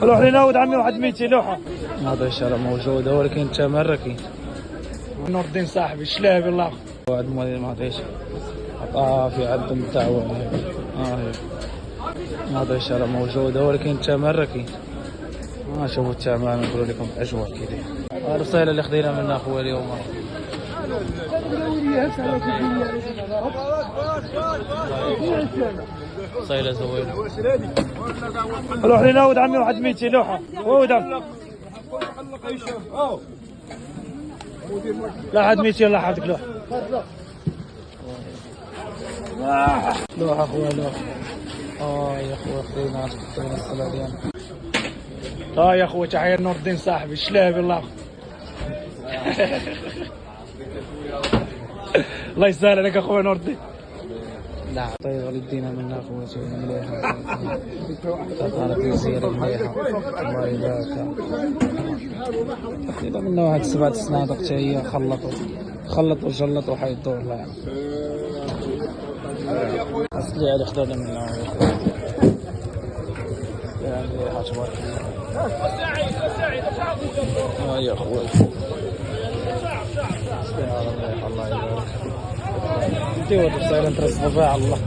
روح لي ناود عمي واحد 200 لوحه. هذا الشارع موجودة ولكن تمركي. نور الدين صاحبي شلاه بالله. واحد موديل ما ادريش في عندهم الدعوة. هذا الشارع موجودة ولكن تمركي. شوفوا التمام نقول لكم اجواء كذا. الرسالة اللي خدينا منها اخويا اليوم. صيلة زوينة. روح لي ناود عمي واحد 200 لوحه. وودم لا حد 200 لا حدك لوحه. لوحة اخويا لوحة. يا اخويا خدينا السلاليان. يا اخوي تحية نور الدين صاحبي شلاه بالله. الله يسهل عليك اخويا نور الدين. لا طيب ردينا منها اخويا شيء مليحة. كانت الزيارة مليحة. الله يبارك. إذا منا واحد 7 سنادق هي خلطوا جلطوا حيدوا الله يعني. أصلي على خدنا منها يعني حاجة تبارك الله. يا اخوي الله يبارك. ديور الرسالة انت رزق الله.